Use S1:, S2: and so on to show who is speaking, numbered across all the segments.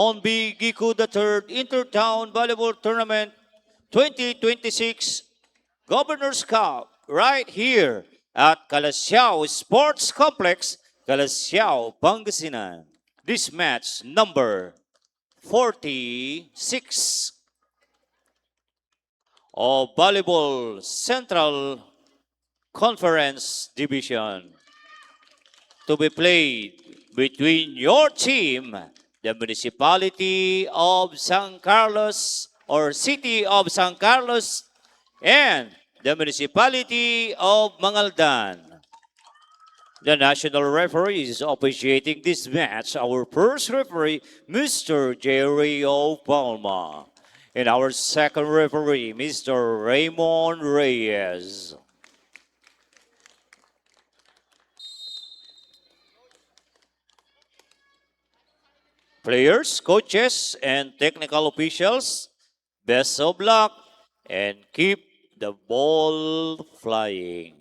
S1: on Giku III Intertown Volleyball Tournament 2026 Governor's Cup right here at Calasiao Sports Complex, Calasiao, Pangasinan. This match number 46 of Volleyball Central Conference Division to be played between your team, the Municipality of San Carlos or City of San Carlos, and the Municipality of Mangaldan. The national referee is officiating this match, our first referee, Mr. Jerry O. Palma, and our second referee, Mr. Raymond Reyes. Players, coaches, and technical officials, best of luck and keep the ball flying.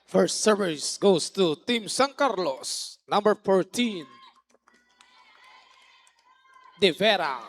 S2: First service goes to Team San Carlos, number 14, De Vera.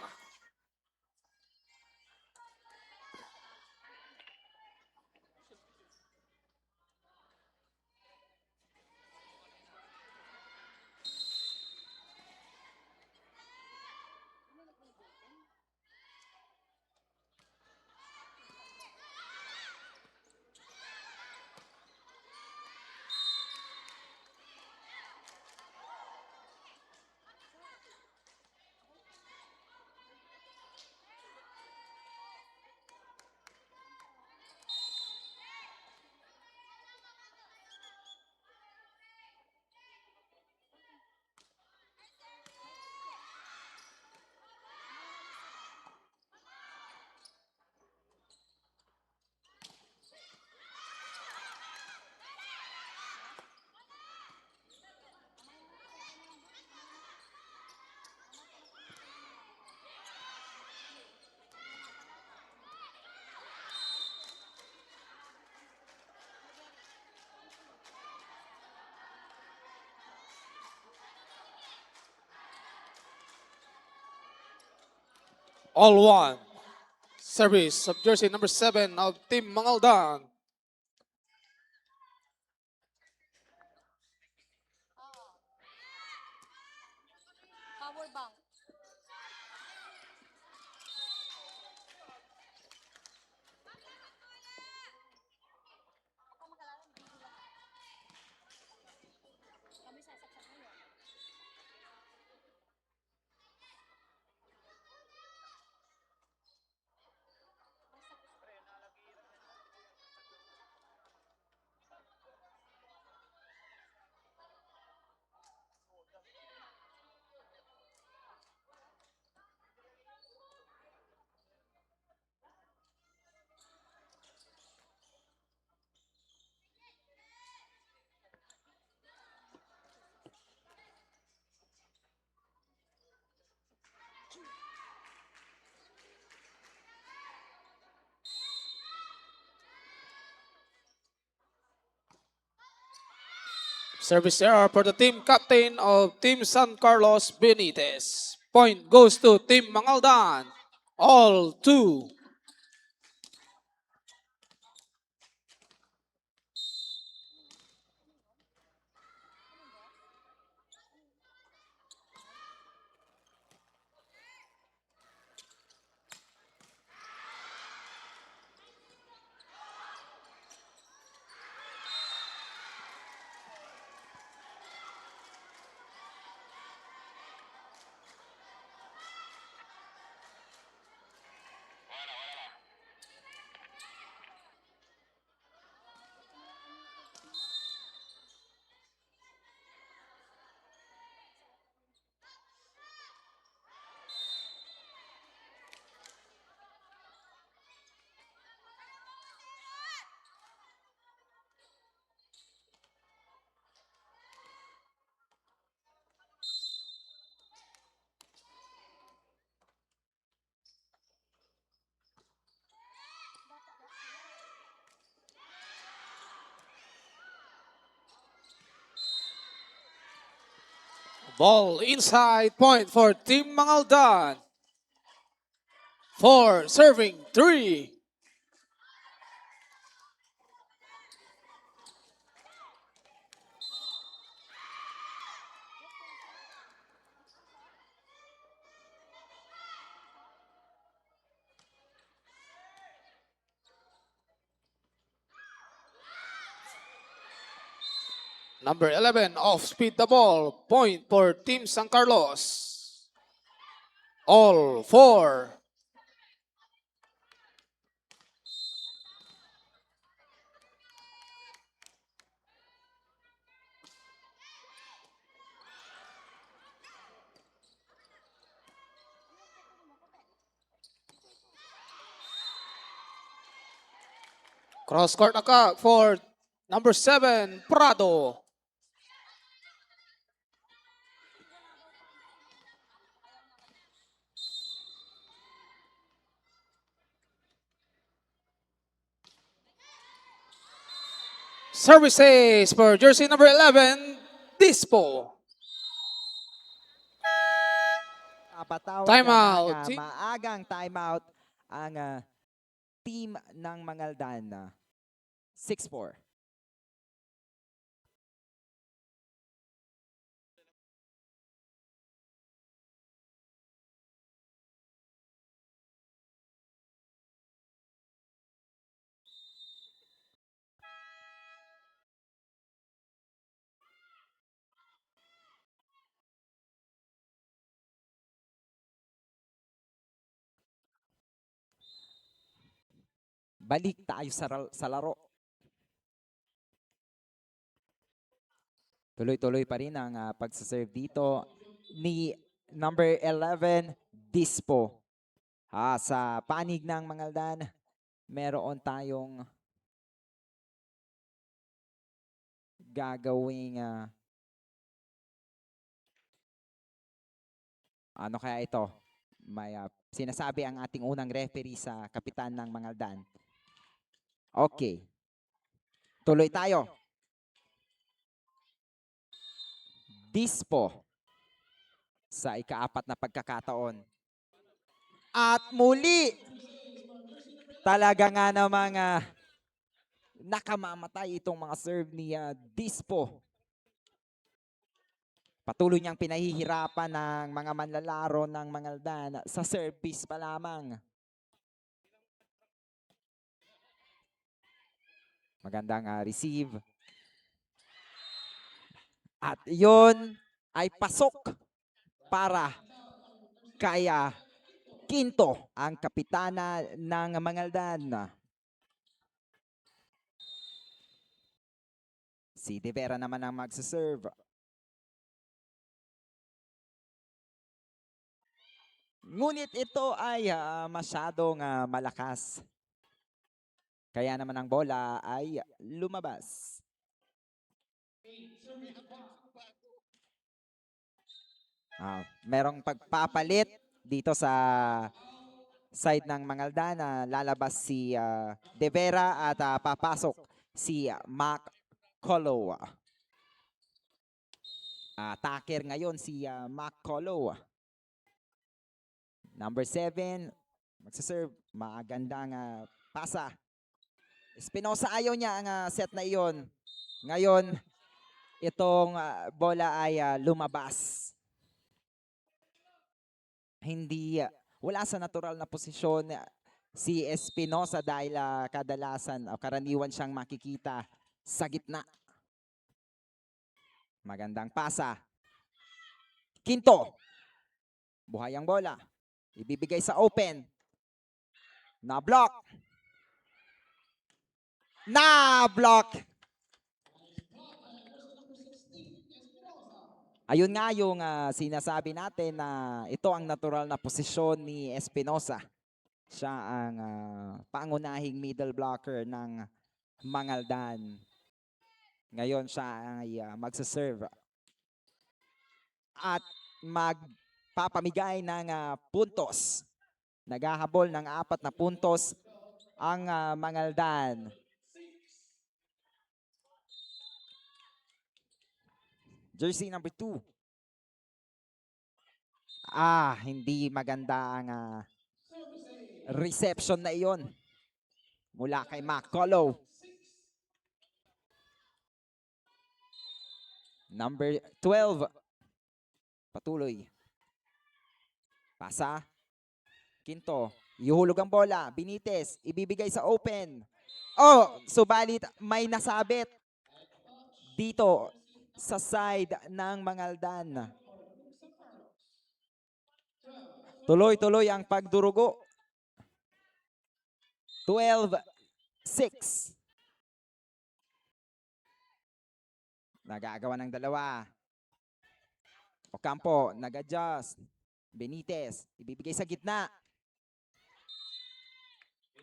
S2: All one. Service of jersey number 7 of Team Mangaldan.
S3: Power bank. Ako mag-alala, hindi lang. Kami sasaksak mo yun.
S2: Service error for the team captain of Team San Carlos, Benitez. Point goes to Team Mangaldan. All two. Ball inside, point for Team Mangaldan. 4, serving 3. Number 11, off speed the ball. Point for Team San Carlos. All 4. Cross court attack for number 7, Prado. Services for jersey number 11, Dispo.
S4: Patawag
S2: Timeout,
S4: na ng
S2: team.
S4: maagang timeout ang team ng Mangaldan. 6-4. Balik tayo sa laro. Tuloy-tuloy pa rin ang pagsaserve dito ni number 11, Dispo. Sa panig ng Mangaldan, meron tayong gagawing ano kaya ito? May sinasabi ang ating unang referee sa kapitan ng Mangaldan. Okay. Tuloy tayo. Dispo sa ika-4 na pagkakataon. At muli, talaga nga namang nakamamatay itong mga serve ni Dispo. Patuloy niyang pinahihirapan ng mga manlalaro ng Mangaldan sa service pa lamang. Magandang receive. At yun ay pasok para kay Quinto, ang kapitana ng Mangaldan. Si De Vera naman ang magsaserve. Ngunit ito ay masyadong malakas. Kaya naman ang bola ay lumabas. Merong pagpapalit dito sa side ng Mangaldan. Lalabas si De Vera at papasok si Mac Colo. Attacker ngayon si Mac Colo. Number 7, magsaserve, magandang pasa. Espinosa ayaw niya ang set na iyon. Ngayon, itong bola ay lumabas. Hindi, wala sa natural na posisyon si Espinosa dahil kadalasan o karaniwan siyang makikita sa gitna. Magandang pasa. Quinto. Buhay ang bola. Ibibigay sa open. Na-block. Na-block. Ayun nga yung sinasabi natin na ito ang natural na posisyon ni Espinosa. Siya ang pangunahing middle blocker ng Mangaldan. Ngayon siya ay magsaserve. At magpapamigay ng puntos. Naghahabol ng 4 na puntos ang Mangaldan. Jersey number 2. Hindi maganda ang reception na iyon mula kay McCullough. Number 12. Patuloy. Pasa. Quinto. Ihulog ang bola. Benitez. Ibibigay sa open. Subalit may nasabit dito sa side ng Mangaldan. Tuloy-tuloy ang pagdurugo. 12-6. Nagagawa ng dalawa. Ocampo, nag-adjust. Benitez, ibibigay sa gitna.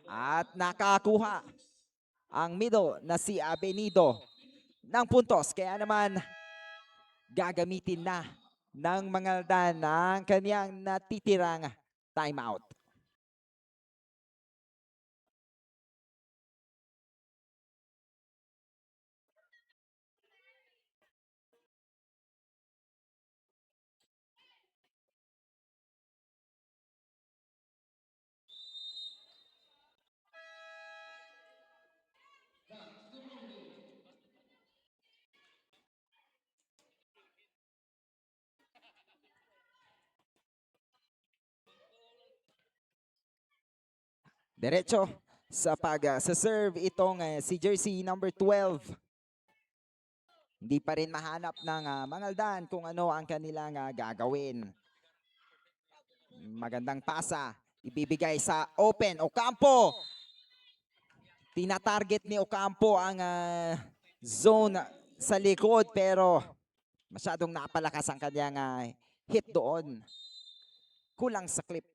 S4: At nakakuha ang middle na si Abenido ng puntos. Kaya naman, gagamitin na ng Mangaldan ang kanyang natitirang timeout. Diretso sa sa serve itong si jersey number 12. Hindi pa rin mahanap ng Mangaldan kung ano ang kanilang gagawin. Magandang pasa. Ibibigay sa open. Ocampo. Tinatarget ni Ocampo ang zone sa likod pero masyadong napalakas ang kanyang hit doon. Kulang sa clip.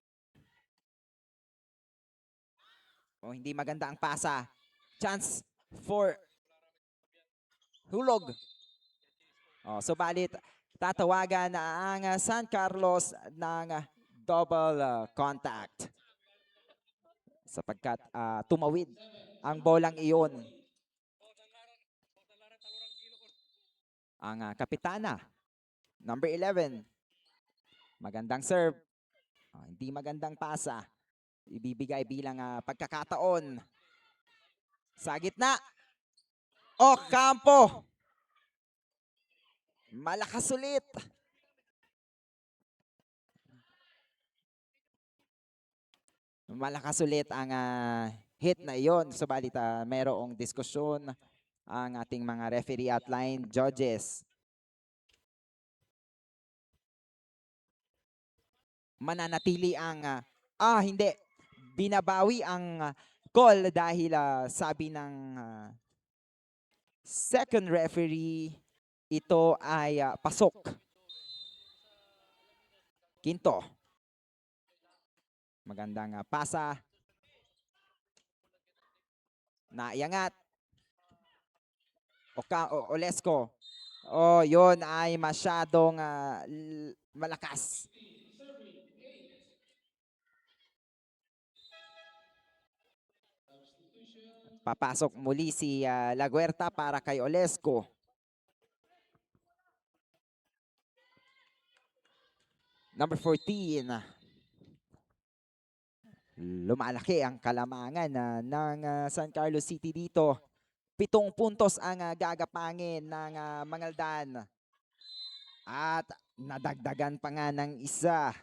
S4: Hindi maganda ang pasa. Chance for hulog. Subalit tatawagan na ang San Carlos ng double contact. Sapagkat tumawid ang bolang iyon. Ang kapitana, number 11. Magandang serve. Hindi magandang pasa. Ibibigay bilang pagkakataon. Sa gitna. Ocampo. Malakas ulit. Malakas ulit ang hit na iyon. Subalit mayroong diskusyon ang ating mga referee at line judges. Mananatili ang hindi. Binabawi ang call dahil sabi ng second referee ito ay pasok. Quinto. Magandang pasa. Naiangat. Olesco. Yun ay masyadong malakas. Papasok muli si Laguerta para kay Olesco. Number 14. Lumalaki ang kalamangan ng San Carlos City dito. 7 puntos ang gagapangin ng Mangaldan. At nadagdagan pa nga ng isa.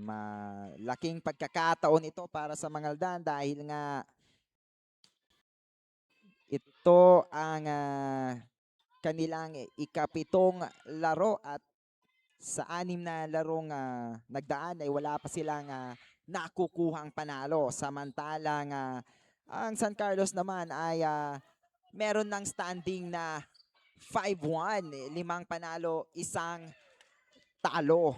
S4: Malaking pagkakataon ito para sa Mangaldan dahil nga ito ang kanilang ikapitong laro at sa 6 na larong nagdaan ay wala pa silang nakukuhang panalo. Samantalang ang San Carlos naman ay meron ng standing na 5-1, 5 panalo, 1 talo.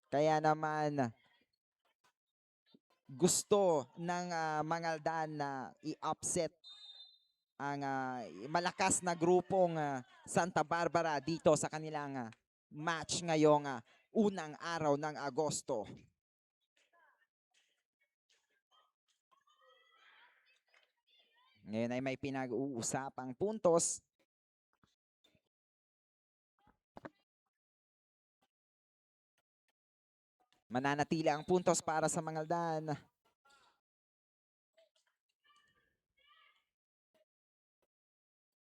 S4: Kaya naman gusto ng Mangaldan na i-upset ang malakas na grupong Santa Barbara dito sa kanilang match ngayong unang araw ng Agosto. Ngayon ay may pinag-uusapang puntos. Mananatili ang puntos para sa Mangaldan.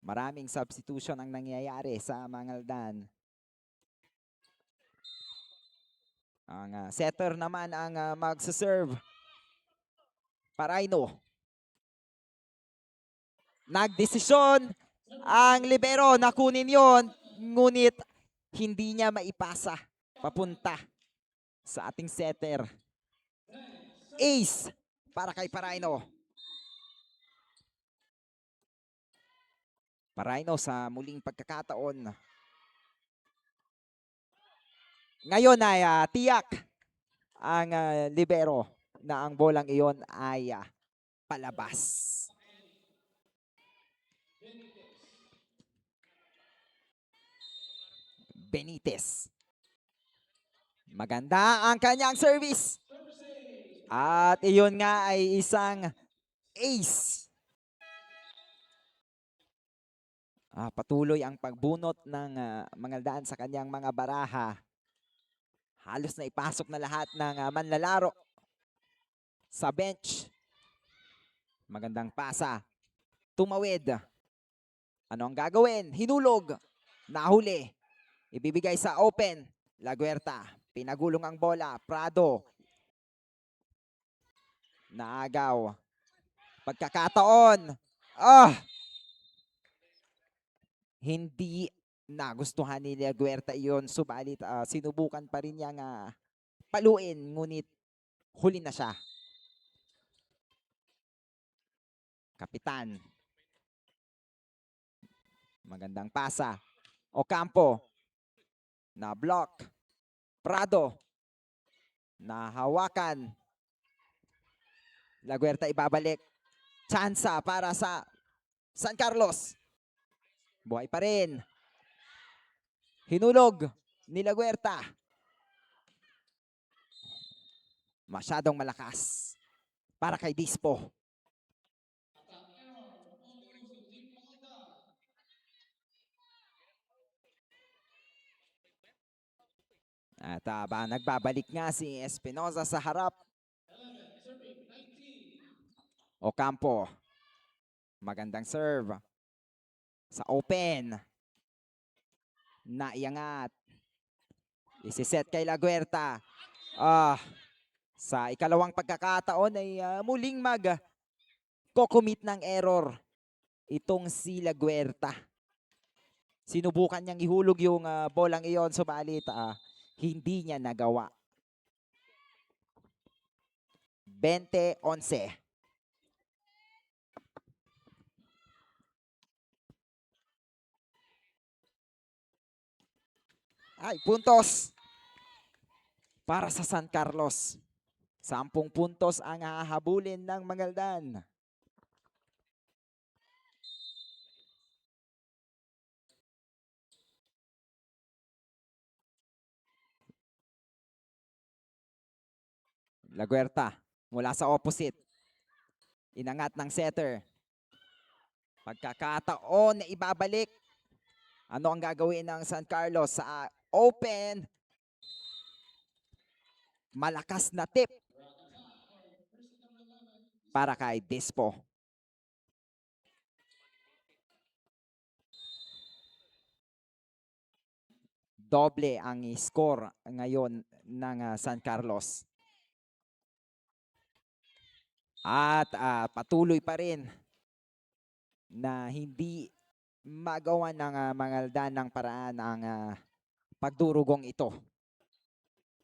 S4: Maraming substitution ang nangyayari sa Mangaldan. Ang setter naman ang magsaserve. Paraino. Nagdesisyon ang libero na kunin yon, ngunit hindi niya maipasa papunta sa ating setter. Ace para kay Paraino. Paraino sa muling pagkakataon. Ngayon ay tiyak ang libero na ang bolang iyon ay palabas. Benitez. Maganda ang kanyang service. At iyon nga ay isang ace. Patuloy ang pagbunot ng Mangaldan sa kanyang mga baraha. Halos na ipasok na lahat ng manlalaro sa bench. Magandang pasa. Tumawid. Ano ang gagawin? Hinulog. Nahuli. Ibibigay sa open. Laguerta. Pinagulong ang bola. Prado. Naagaw. Pagkakataon. Hindi nagustuhan ni Laguerta iyon. Subalit sinubukan pa rin niyang paluin. Ngunit huli na siya. Kapitan. Magandang pasa. Ocampo. Na block. Prado. Nahawakan. Laguerta ibabalik. Tsansa para sa San Carlos. Buhay pa rin. Hinulog ni Laguerta. Masyadong malakas para kay Dispo. At nagbabalik nga si Espinosa sa harap. Ocampo. Magandang serve. Sa open. Naiangat. Isiset kay Laguerta. Sa ikalawang pagkakataon ay muling mag-commit ng error itong si Laguerta. Sinubukan niyang ihulog yung bolang iyon, subalit hindi niya nagawa. 20-11. Puntos para sa San Carlos. 10 puntos ang hahabulin ng Mangaldan. Laguerta mula sa opposite. Inangat ng setter. Pagkakataon na ibabalik. Ano ang gagawin ng San Carlos sa open? Malakas na tip para kay Dispo. Doble ang score ngayon ng San Carlos. At patuloy pa rin na hindi magawa ng Mangaldan ng paraan ang pagdurugong ito.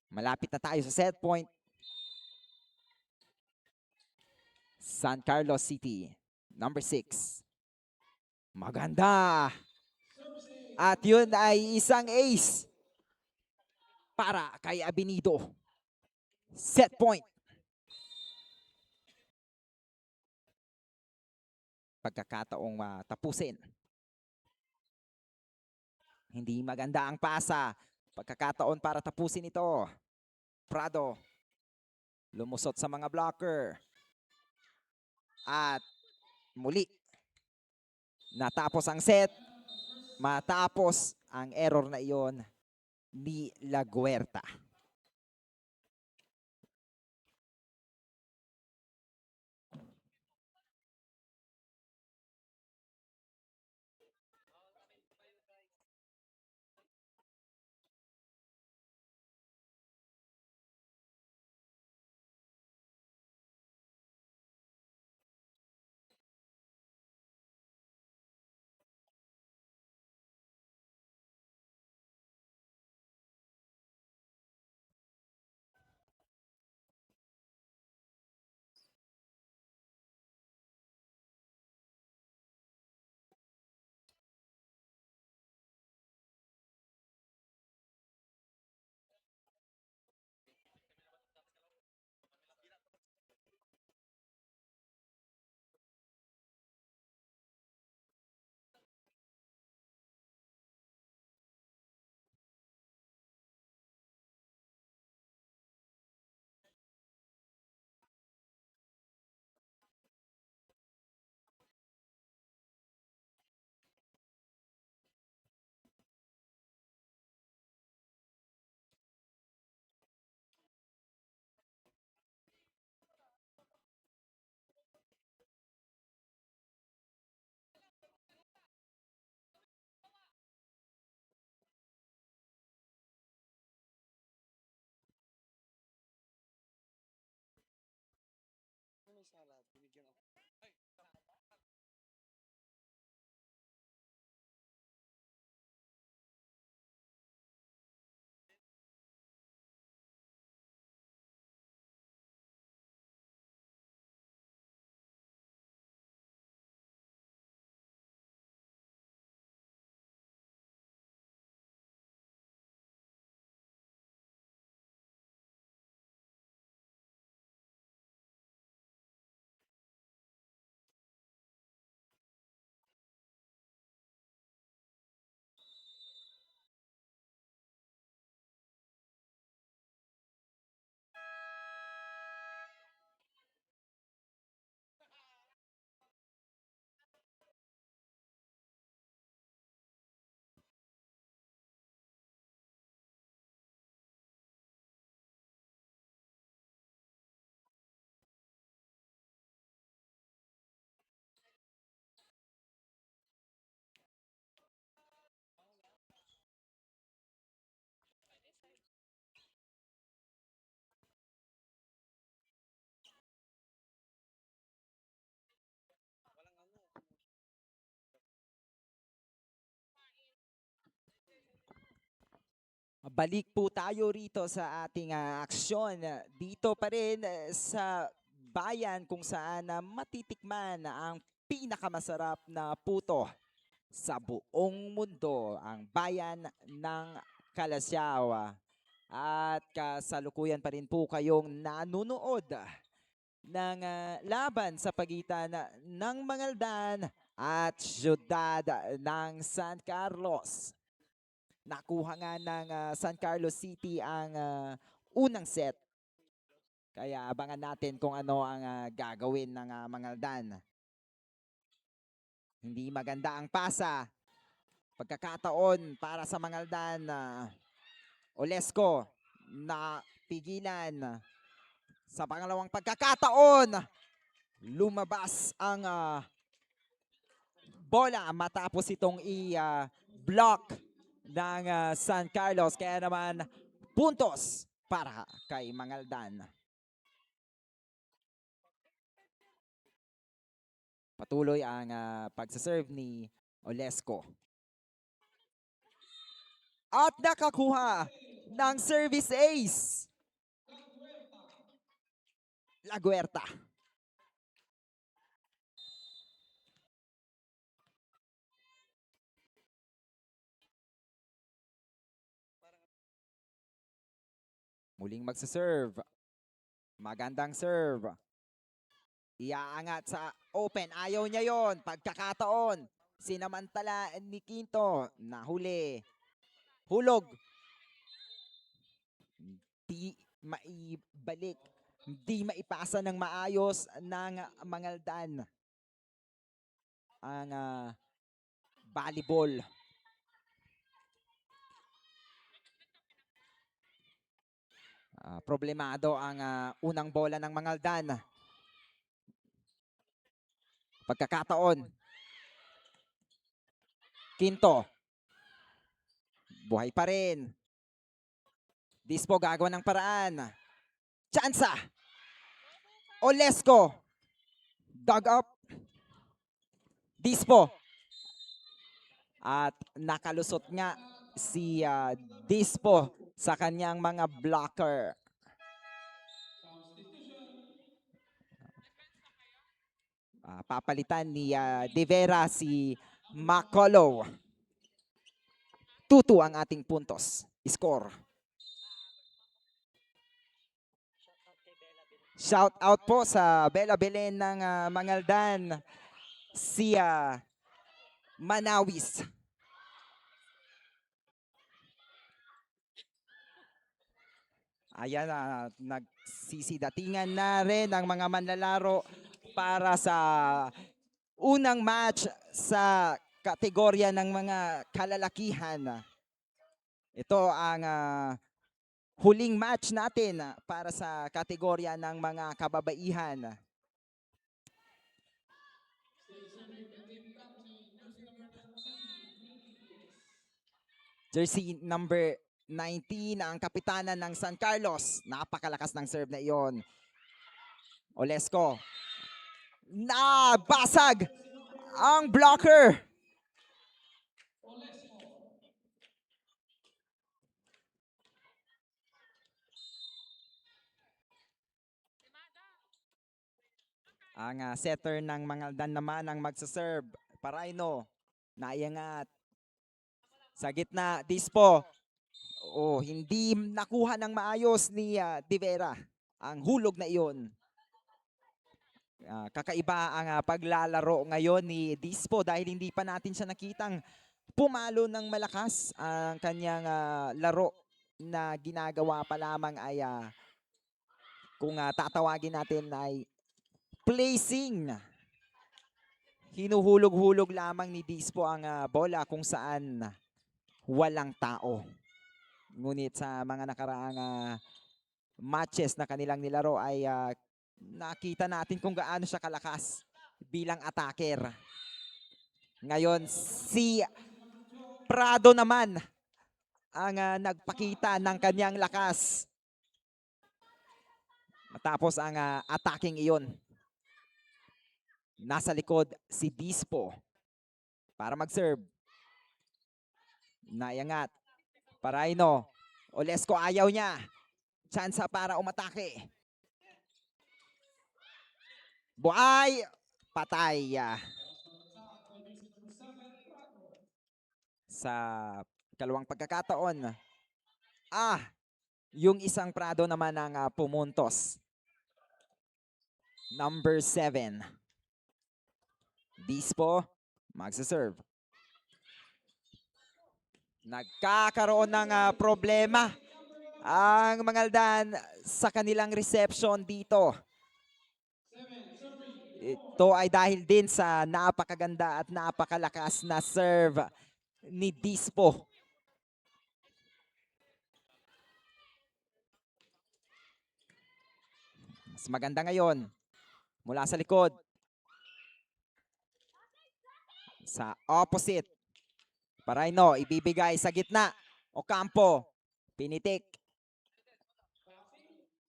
S4: Malapit na tayo sa set point. San Carlos City, number 6. Maganda. At yun ay isang ace para kay Abinido. Set point. Pagkakataong tapusin. Hindi maganda ang pasa. Pagkakataon para tapusin ito. Prado. Lumusot sa mga blocker. At muli natapos ang set, matapos ang error na iyon ni Laguerta. Balik po tayo rito sa ating aksyon. Dito pa rin sa bayan kung saan matitikman ang pinakamasarap na puto sa buong mundo, ang bayan ng Calasiao. At kasalukuyan pa rin po kayong nanunood ng laban sa pagitan ng Mangaldan at Siyudad ng San Carlos. Nakuha nga ng San Carlos City ang unang set. Kaya abangan natin kung ano ang gagawin ng Mangaldan. Hindi maganda ang pasa. Pagkakataon para sa Mangaldan. Olesco na pigilan. Sa pangalawang pagkakataon, lumabas ang bola matapos itong i-block ng San Carlos. Kaya naman puntos para kay Mangaldan. Patuloy ang pagsaserve ni Olesco. At nakakuha ng service ace. Laguerta. Muling magsaserve. Magandang serve. Iaangat sa open. Ayaw niya yon. Pagkakataon. Sinamantala ni Quinto. Nahuli. Hulog. Di maibalik. Di maipasa ng maayos ng Mangaldan. Ang volleyball. Problemado ang unang bola ng Mangaldan. Pagkakataon. Quinto. Buhay pa rin. Dispo gagawa ng paraan. Chansa. Olesco. Dug up. Dispo. At nakalusot nga si Dispo sa kanyang mga blocker. Papalitan ni De Vera si Macolo. 2-2 ang ating puntos. Score. Shout out po sa Bella Belen ng Mangaldan. Si Manawis. Ayan, nagsisidatingan na rin ang mga manlalaro para sa unang match sa kategorya ng mga kalalakihan. Ito ang huling match natin para sa kategorya ng mga kababaihan. Jersey number 19 ang kapitanan ng San Carlos. Napakalakas ng serve na iyon. Olesco. Nabasag ang blocker. Ang setter ng Mangaldan naman ang magsaserve. Paraino. Naiangat. Sa gitna, Dispo. Hindi nakuha ng maayos ni De Vera ang hulog na iyon. Kakaiba ang paglalaro ngayon ni Dispo dahil hindi pa natin siya nakitang pumalo ng malakas. Ang kanyang laro na ginagawa pa lamang ay kung tatawagin natin ay placing. Hinuhulog-hulog lamang ni Dispo ang bola kung saan walang tao. Ngunit sa mga nakaraang matches na kanilang nilaro ay nakita natin kung gaano siya kalakas bilang attacker. Ngayon si Prado naman ang nagpakita ng kanyang lakas. Matapos ang attacking iyon. Nasa likod si Dispo para mag-serve. Naiangat. Paraino. Olesco ayaw niya. Chance para umatake. Buhay. Patay. Sa kalawang pagkakataon. Yung isang Prado naman ang pumuntos. Number 7. Dispo. Magsaserve. Nagkakaroon ng problema ang Mangaldan sa kanilang reception dito. Ito ay dahil din sa napakaganda at napakalakas na serve ni Dispo. Mas maganda ngayon mula sa likod. Sa opposite. Paraino, ibibigay sa gitna. Ocampo, pinitik.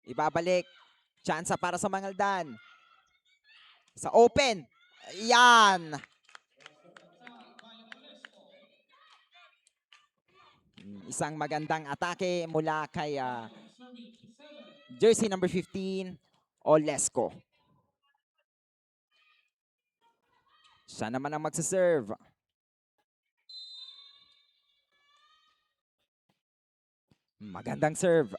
S4: Ibabalik. Chance para sa Mangaldan. Sa open. Yan. Isang magandang atake mula kay jersey number 15, Olesco. Siya naman ang magsaserve. Magandang serve.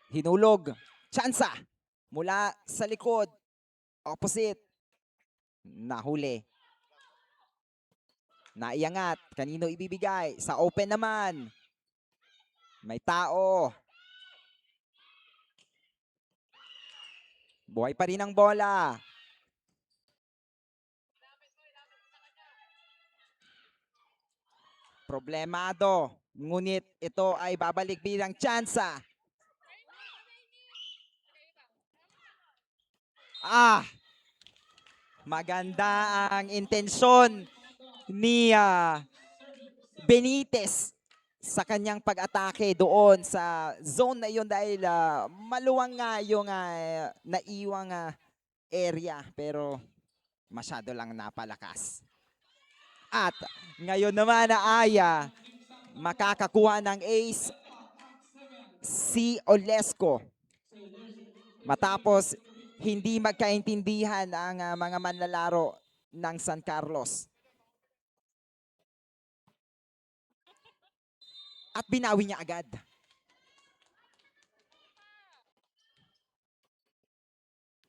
S4: Hinulog. Chansa. Mula sa likod. Opposite. Nahuli. Naiangat. Kanino ibibigay? Sa open naman. May tao. Buhay pa rin ang bola. Problemado. Ngunit ito ay babalik bilang tsansa. Maganda ang intensyon ni Benitez sa kanyang pag-atake doon sa zone na iyon dahil maluwang nga yung naiwang area pero masyado lang napalakas. At ngayon naman ay makakakuha ng ace si Olesco. Matapos hindi magkaintindihan ang mga manlalaro ng San Carlos. At binawi niya agad.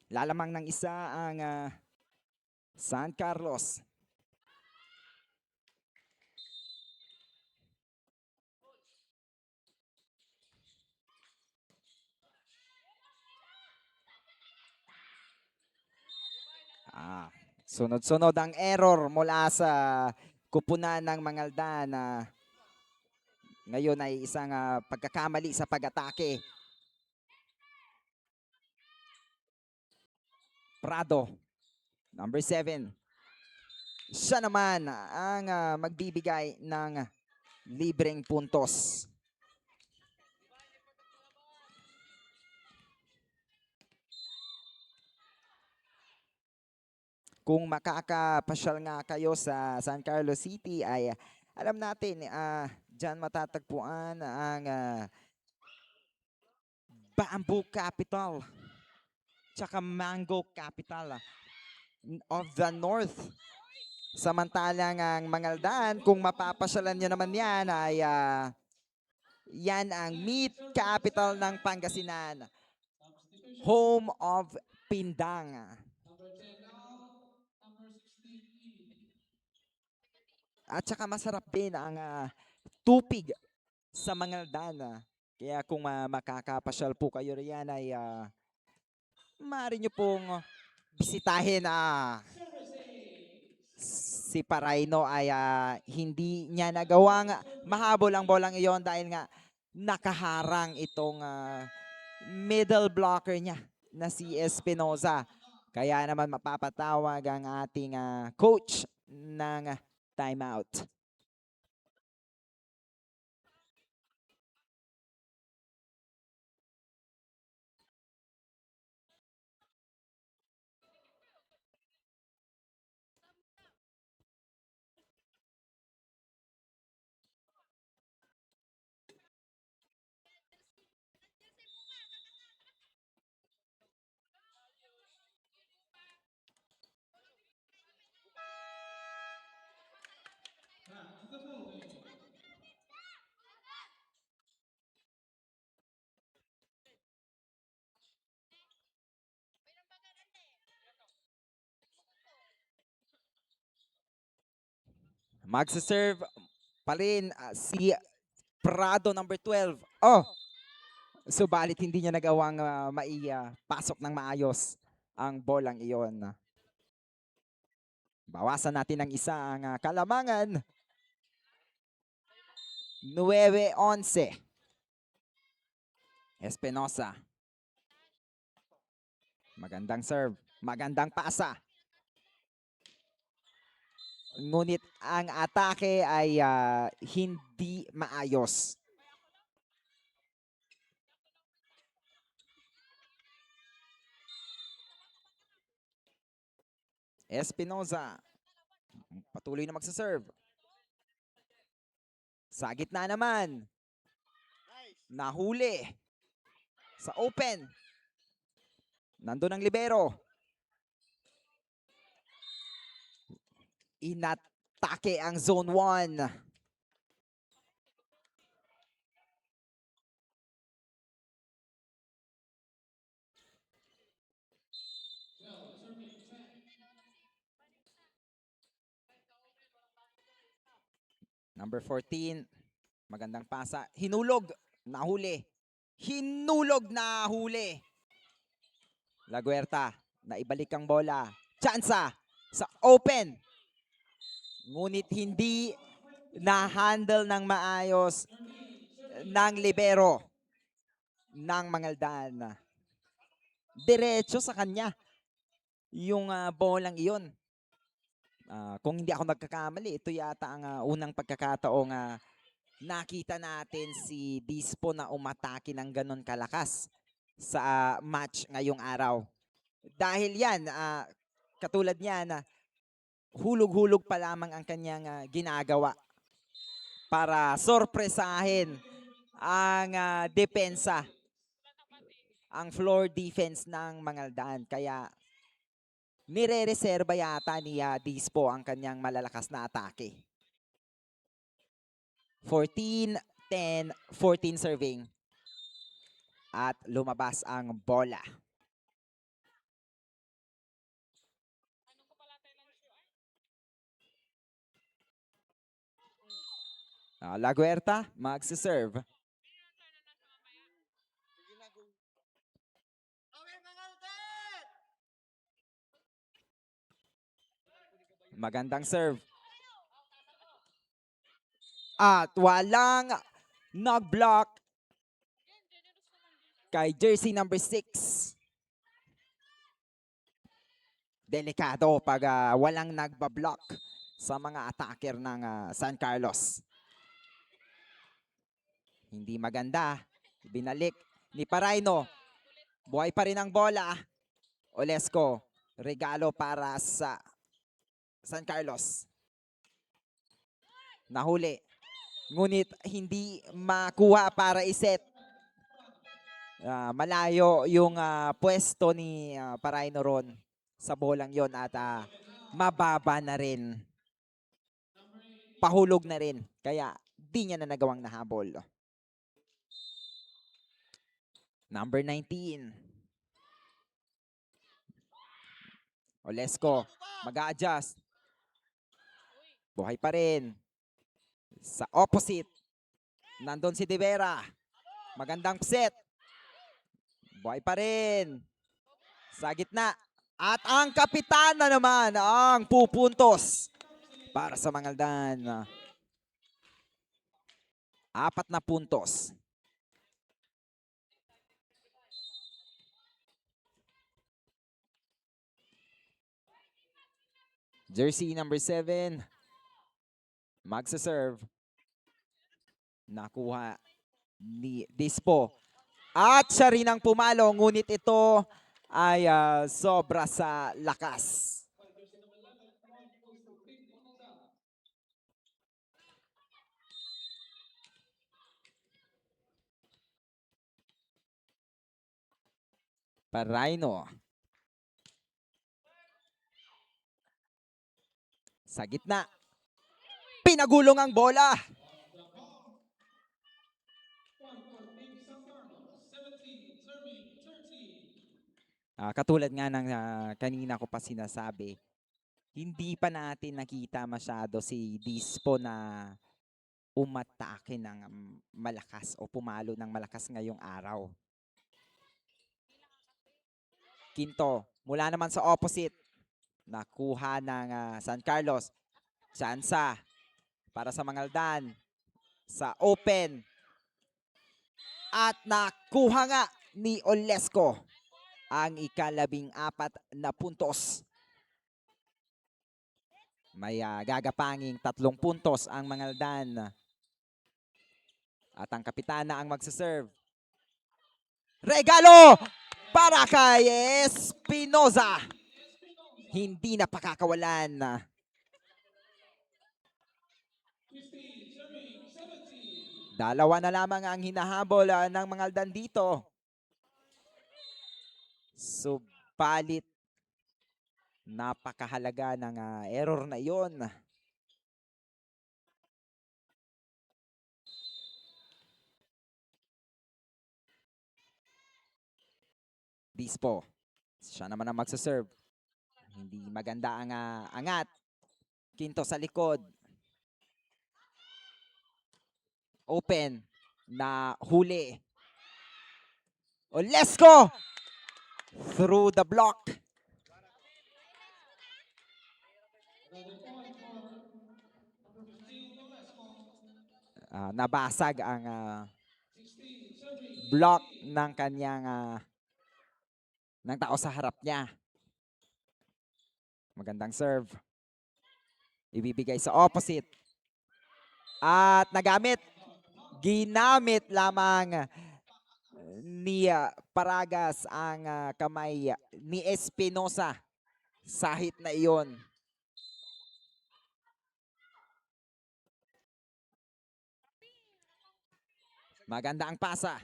S4: Lalamang ng isa ang San Carlos. Sunod-sunod ang error mula sa kupunan ng Mangaldan na ngayon ay isang pagkakamali sa pag-atake. Prado, number 7. Siya naman ang magbibigay ng libreng puntos. Kung makakapasyal nga kayo sa San Carlos City ay alam natin dyan matatagpuan ang Bamboo Capital tsaka Mango Capital of the North. Samantalang ang Mangaldan, kung mapapasyalan nyo naman yan ay yan ang Meat Capital ng Pangasinan. Home of Pindang. At saka masarap din ang tupig sa Mangaldan. Kaya kung makakapasyal po kayo riyan ay maaari nyo pong bisitahin si Paraino ay hindi niya nagawang mahabol ang bolang iyon dahil nga nakaharang itong middle blocker niya na si Espinosa. Kaya naman mapapatawag ang ating coach ng timeout. Magsaserve pa rin si Prado number 12. Subalit hindi niya nagawang maipasok ng maayos ang bolang iyon. Bawasan natin ng isa ang Kalamangan. 9-11. Espinosa. Magandang serve. Magandang pasa. Ngunit ang atake ay hindi maayos. Espinosa. Patuloy na magsaserve. Sa gitna naman. Nahuli. Sa open. Nandun ang libero. Inatake ang zone 1. Number 14. Magandang pasa. Hinulog. Nahuli. Hinulog, nahuli. Laguerta. Naibalik ang bola. Tsansa sa open. Ngunit hindi na-handle ng maayos ng libero ng Mangaldan. Diretso sa kanya yung bolang iyon. Kung hindi ako nagkakamali, ito yata ang unang pagkakataong nakita natin si Dispo na umatake ng ganon kalakas sa match ngayong araw. Dahil yan, katulad niyan, hulog-hulog pa lamang ang kanyang ginagawa para sorpresahin ang depensa, ang floor defense ng Mangaldan. Kaya nire-reserva yata ni Dispo ang kanyang malalakas na atake. 14, 10, 14 serving. At lumabas ang bola. La Guerta magsiserve. Magandang serve. At walang nag-block kay jersey number 6. Delikado pag walang nagbablock sa mga attacker ng San Carlos. Hindi maganda. Binalik ni Paraino. Buhay pa rin ang bola. Olesco, regalo para sa San Carlos. Nahuli. Ngunit hindi makuha para iset. Malayo yung pwesto ni Paraino ron sa bolang yon at mababa na rin. Pahulog na rin. Kaya di niya na nagawang nahabol. Number 19. Olesco, mag-a-adjust. Buhay pa rin. Sa opposite, nandun si De Vera. Magandang set. Buhay pa rin. Sa gitna. At ang kapitana naman ang pupuntos para sa Mangaldan. 4 na puntos. Jersey number 7. Magsaserve. Nakuha ni Dispo. At siya rin ang pumalo. Ngunit ito ay sobra sa lakas. Paraino. Sa gitna. Pinagulong ang bola. Katulad nga ng kanina ko pa sinasabi, hindi pa natin nakita masyado si Dispo na umatake ng malakas o pumalo ng malakas ngayong araw. Quinto, mula naman sa opposite, nakuha ng San Carlos. Tsansa para sa Mangaldan. Sa open. At nakuha nga ni Olesco ang ika-14 na puntos. May gagapanging 3 puntos ang Mangaldan. At ang kapitana ang magsaserve. Regalo para kay Espinosa. Hindi na pakakawalan. Dalawa na lamang ang hinahabol ng Mangaldan dito. Subalit, napakahalaga ng error na iyon. Dispo. Siya naman ang magsaserve. Hindi maganda ang angat. Quinto sa likod. Open na huli. Olesco through the block. nabasag ang block ng kanyang ng tao sa harap niya. Magandang serve. Ibibigay sa opposite. At ginamit lamang ni Paragas ang kamay ni Espinosa sa hit na iyon. Maganda ang pasa.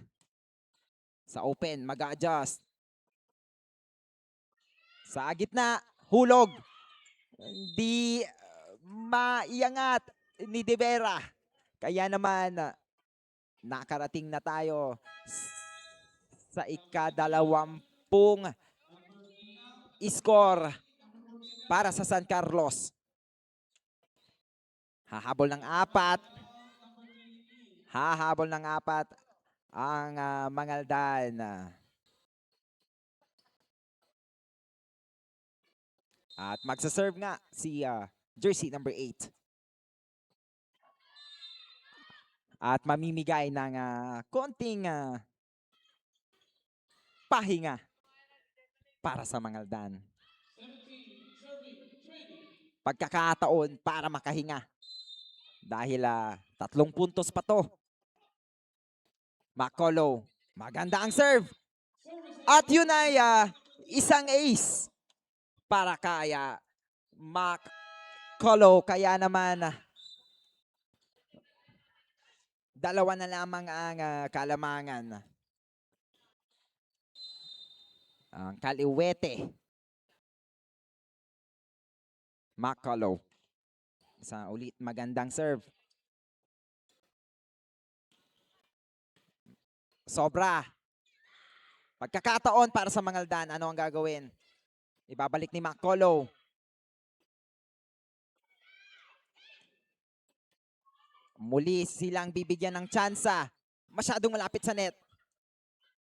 S4: Sa open, mag-adjust. Sa gitna, hulog. Hindi maiangat ni De Vera. Kaya naman, nakarating na tayo sa ika-20 score para sa San Carlos. Hahabol ng 4. Hahabol ng 4 ang Mangaldan. At magsaserve nga si jersey number 8. At mamimigay ng konting pahinga para sa Mangaldan. Pagkakataon para makahinga. Dahil 3 puntos pa to. Macolo, maganda ang serve. At yun ay isang ace para kaya Macolo. Kaya naman, 2 na lamang ang kalamangan. Ang kaliwete. Macolo. Sa ulit, magandang serve. Sobra. Pagkakataon para sa Mangaldan, ano ang gagawin? Ibabalik ni Macolo. Muli silang bibigyan ng tsansa. Masyadong malapit sa net.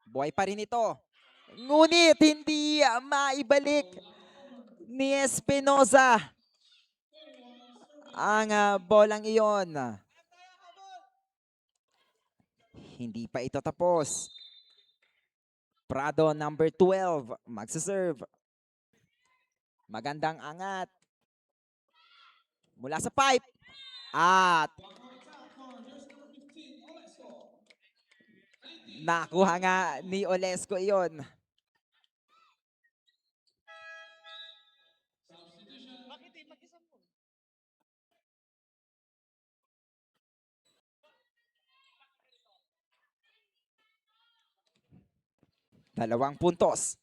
S4: Buhay pa rin ito. Ngunit hindi maibalik ni Espinosa ang bolang iyon. Hindi pa ito tapos. Prado number 12 magsaserve. Magandang angat. Mula sa pipe. At nakuha nga ni Olesco iyon. Dalawang puntos.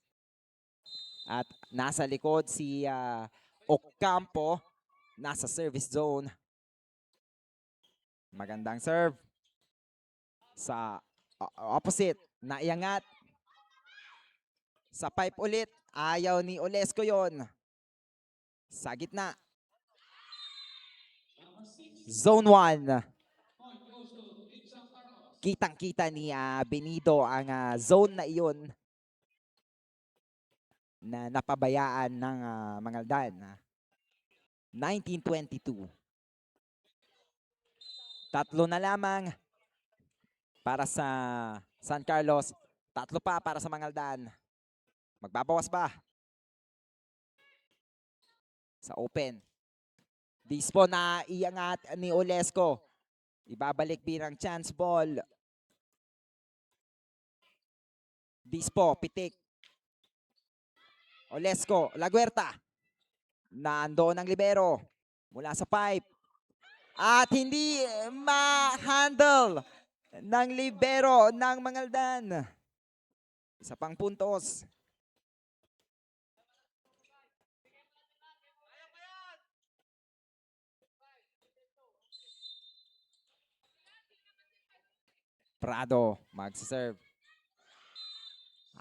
S4: At nasa likod si Ocampo. Nasa service zone. Magandang serve. Sa opposite. Naiangat. Sa pipe ulit. Ayaw ni Olesco yon. Sa gitna. Zone 1. Kitang-kita ni Benido ang zone na iyon na napabayaan ng Mangaldan. 1922. 3 na lamang para sa San Carlos. 3 pa para sa Mangaldan. Magbabawas ba? Sa open. Dispo na iangat ni Olesco. Ibabalik bilang chance ball. Dispo, pitik. Olesco, Laguerta. Nandoon ang libero. Mula sa pipe. At hindi ma-handle ng libero ng Mangaldan. Isa pang puntos. Prado, magsaserve.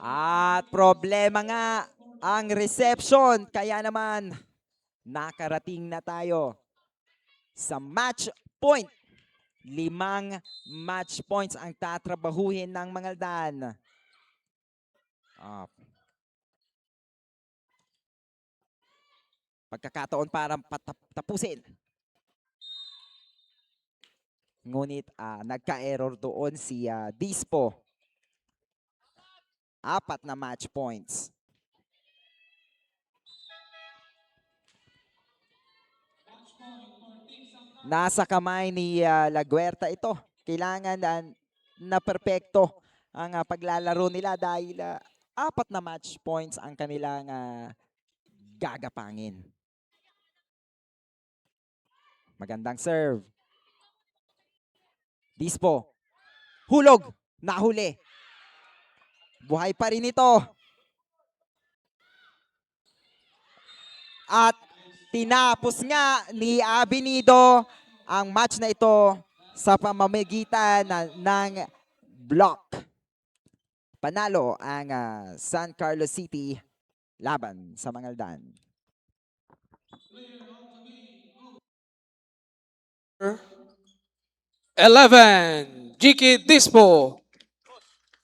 S4: At problema nga ang reception. Kaya naman, nakarating na tayo sa match point. 5 match points ang tatrabahuhin ng Mangaldan. Pagkakataon para tapusin. Ngunit nagka-error doon si Dispo. 4 na match points. Nasa kamay ni Laguerta ito. Kailangan na perpekto ang paglalaro nila dahil 4 na match points ang kanilang gagapangin. Magandang serve. Dispo. Hulog. Nahuli. Buhay pa rin ito. At tinapos nga ni Abinido ang match na ito sa pamamagitan ng block. Panalo ang San Carlos City laban sa Mangaldan.
S2: Eleven, GK Dispo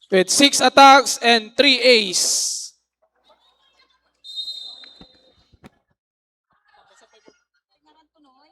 S2: with 6 attacks and 3 ace.
S3: Ngaran ko noy.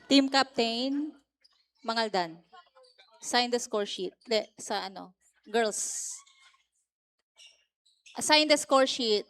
S3: Team captain, Mangaldan. Sign the score sheet. Sa ano, girls. Assign the score sheet.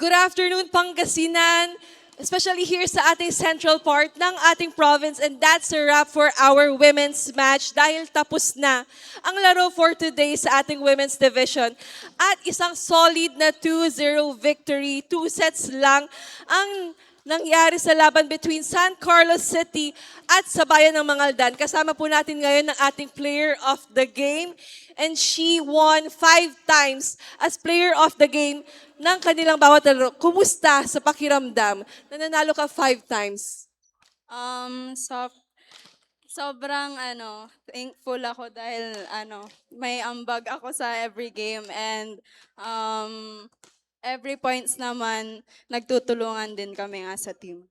S5: Good afternoon, Pangasinan, especially here sa ating central part ng ating province. And that's a wrap for our women's match dahil tapos na ang laro for today sa ating women's division. At isang solid na 2-0 victory, 2 sets lang ang nangyari sa laban between San Carlos City at sa Bayan ng Mangaldan. Kasama po natin ngayon ang ating player of the game and she won 5 times as player of the game ng kanilang bawat laro. Kumusta sa pakiramdam na nanalo ka 5 times?
S6: Sobrang thankful ako dahil may ambag ako sa every game and every points naman nagtutulungan din kami nga sa team.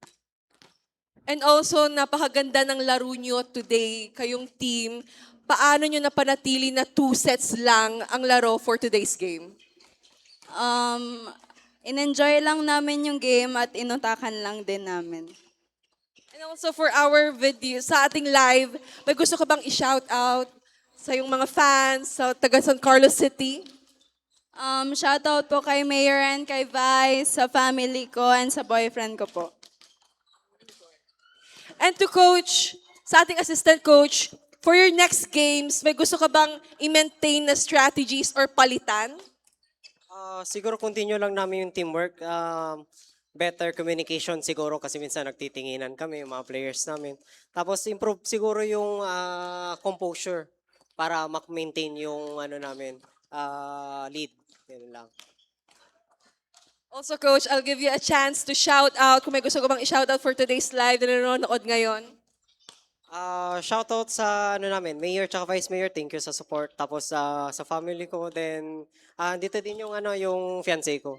S5: And also, napakaganda ng laro nyo today, kayong team. Paano nyo napanatili na 2 sets lang ang laro for today's game?
S6: In-enjoy lang namin yung game at inutakan lang din namin.
S5: And also for our video, sa ating live, may gusto ka bang i-shout out sa yung mga fans sa taga San Carlos City?
S6: Shoutout po kay Mayor and kay Vice, sa family ko and sa boyfriend ko po.
S5: And to coach, sa ating assistant coach, for your next games, may gusto ka bang i-maintain na strategies or palitan?
S7: Siguro continue lang namin yung teamwork. Better communication siguro kasi minsan nagtitinginan kami, yung mga players namin. Tapos improve siguro yung composure para ma-maintain yung namin, lead. Yun lang.
S5: Also, Coach, I'll give you a chance to shout out kung may gusto ko bang i-shout out for today's live na nanonood ngayon.
S7: Shoutout sa namin, Mayor tsaka Vice Mayor, thank you sa support. Tapos sa family ko, then dito din yung yung fiancé ko.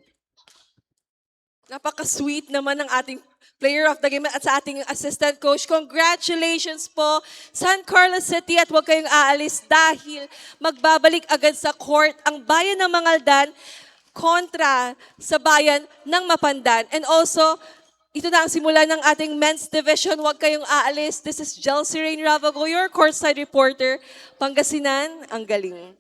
S5: Napaka-sweet naman ng ating player of the game at sa ating assistant coach. Congratulations po, San Carlos City, at huwag kayong aalis dahil magbabalik agad sa court ang Bayan ng Mangaldan kontra sa Bayan ng Mapandan. And also, ito na ang simula ng ating men's division. Huwag kayong aalis. This is Jelcy Rain Ravago, your courtside reporter. Pangasinan, ang galing.